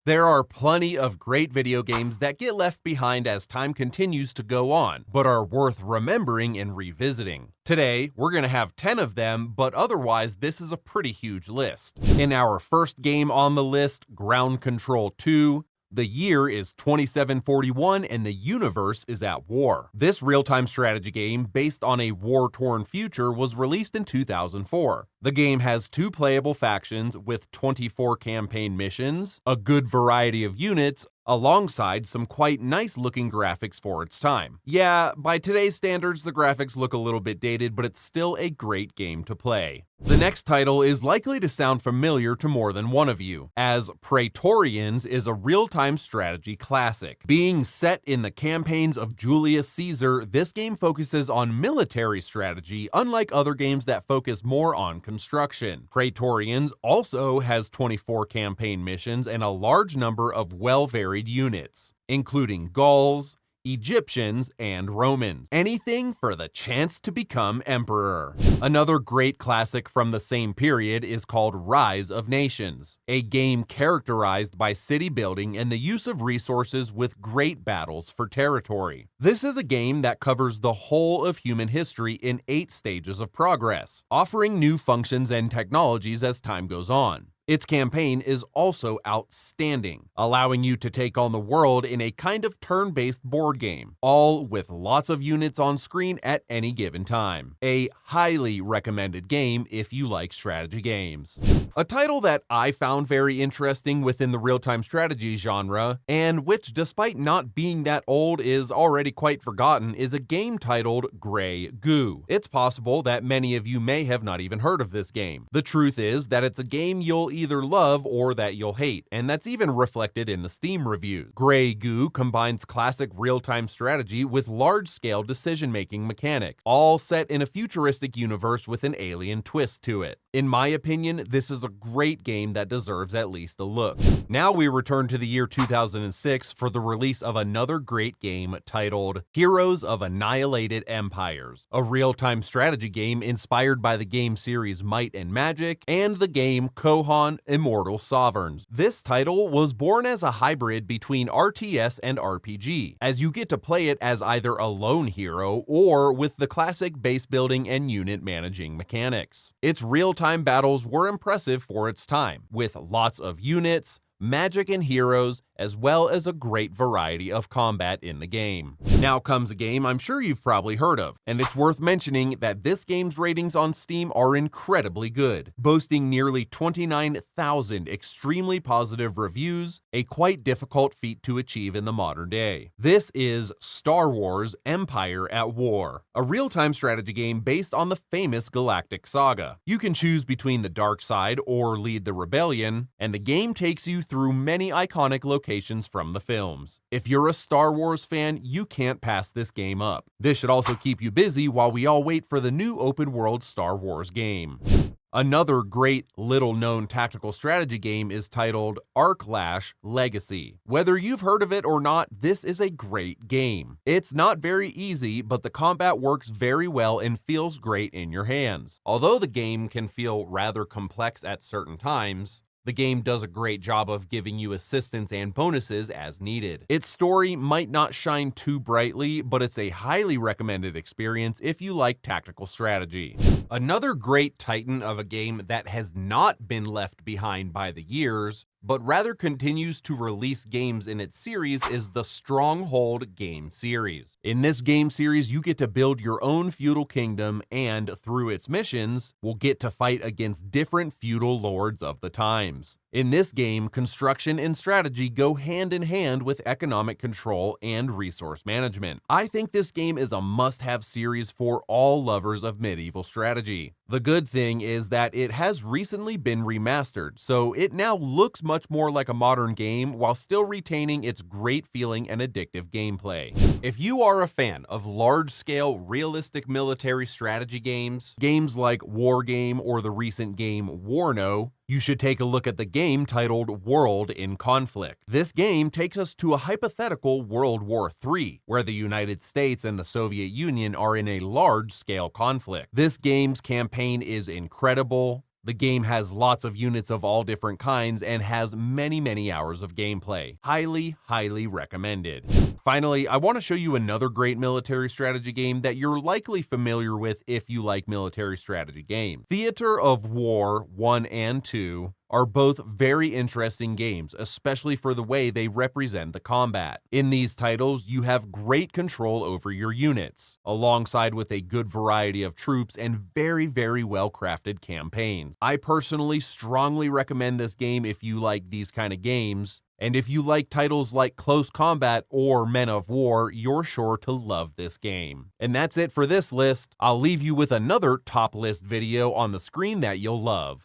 There are plenty of great video games that get left behind as time continues to go on, but are worth remembering and revisiting. Today, we're going to have 10 of them, but otherwise this is a pretty huge list. In our first game on the list, Ground Control 2, the year is 2741 and the universe is at war. This real-time strategy game, based on a war-torn future, was released in 2004. The game has 2 playable factions with 24 campaign missions, a good variety of units, alongside some quite nice-looking graphics for its time. Yeah, by today's standards, the graphics look a little bit dated, but it's still a great game to play. The next title is likely to sound familiar to more than one of you, as Praetorians is a real-time strategy classic. Being set in the campaigns of Julius Caesar, this game focuses on military strategy, unlike other games that focus more on construction. Praetorians also has 24 campaign missions and a large number of well-varied units, including Gauls, Egyptians, and Romans. Anything for the chance to become emperor. Another great classic from the same period is called Rise of Nations, a game characterized by city building and the use of resources with great battles for territory. This is a game that covers the whole of human history in 8 stages of progress, offering new functions and technologies as time goes on. Its campaign is also outstanding, allowing you to take on the world in a kind of turn-based board game, all with lots of units on screen at any given time. A highly recommended game if you like strategy games. A title that I found very interesting within the real-time strategy genre, and which despite not being that old is already quite forgotten, is a game titled Grey Goo. It's possible that many of you may have not even heard of this game. The truth is that it's a game you'll either love or that you'll hate, and that's even reflected in the Steam reviews. Grey Goo combines classic real-time strategy with large-scale decision-making mechanics, all set in a futuristic universe with an alien twist to it. In my opinion, this is a great game that deserves at least a look. Now we return to the year 2006 for the release of another great game titled Heroes of Annihilated Empires, a real-time strategy game inspired by the game series Might and Magic and the game Kohan Immortal Sovereigns. This title was born as a hybrid between RTS and RPG, as you get to play it as either a lone hero or with the classic base building and unit managing mechanics. Its real-time battles were impressive for its time, with lots of units, magic and heroes, as well as a great variety of combat in the game. Now comes a game I'm sure you've probably heard of, and it's worth mentioning that this game's ratings on Steam are incredibly good, boasting nearly 29,000 extremely positive reviews, a quite difficult feat to achieve in the modern day. This is Star Wars Empire at War, a real-time strategy game based on the famous galactic saga. You can choose between the dark side or lead the rebellion, and the game takes you through many iconic locations from the films. If you're a Star Wars fan, you can't pass this game up. This should also keep you busy while we all wait for the new open-world Star Wars game. Another great little-known tactical strategy game is titled Aarklash Legacy. Whether you've heard of it or not, this is a great game. It's not very easy, but the combat works very well and feels great in your hands. Although the game can feel rather complex at certain times, the game does a great job of giving you assistance and bonuses as needed. Its story might not shine too brightly, but it's a highly recommended experience if you like tactical strategy. Another great titan of a game that has not been left behind by the years, but rather continues to release games in its series is the Stronghold game series. In this game series, you get to build your own feudal kingdom and, through its missions, will get to fight against different feudal lords of the times. In this game, construction and strategy go hand in hand with economic control and resource management. I think this game is a must-have series for all lovers of medieval strategy. The good thing is that it has recently been remastered, so it now looks much more like a modern game while still retaining its great feeling and addictive gameplay. If you are a fan of large-scale, realistic military strategy games like Wargame or the recent game Warno, you should take a look at the game titled World in Conflict. This game takes us to a hypothetical World War III, where the United States and the Soviet Union are in a large-scale conflict. This game's campaign is incredible, The game has lots of units of all different kinds and has many hours of gameplay. Highly recommended. Finally, I want to show you another great military strategy game that you're likely familiar with if you like military strategy games. Theater of War 1 and 2 are both very interesting games, especially for the way they represent the combat. In these titles, you have great control over your units, alongside with a good variety of troops and very well-crafted campaigns. I personally strongly recommend this game if you like these kind of games, and if you like titles like Close Combat or Men of War, you're sure to love this game. And that's it for this list. I'll leave you with another top list video on the screen that you'll love.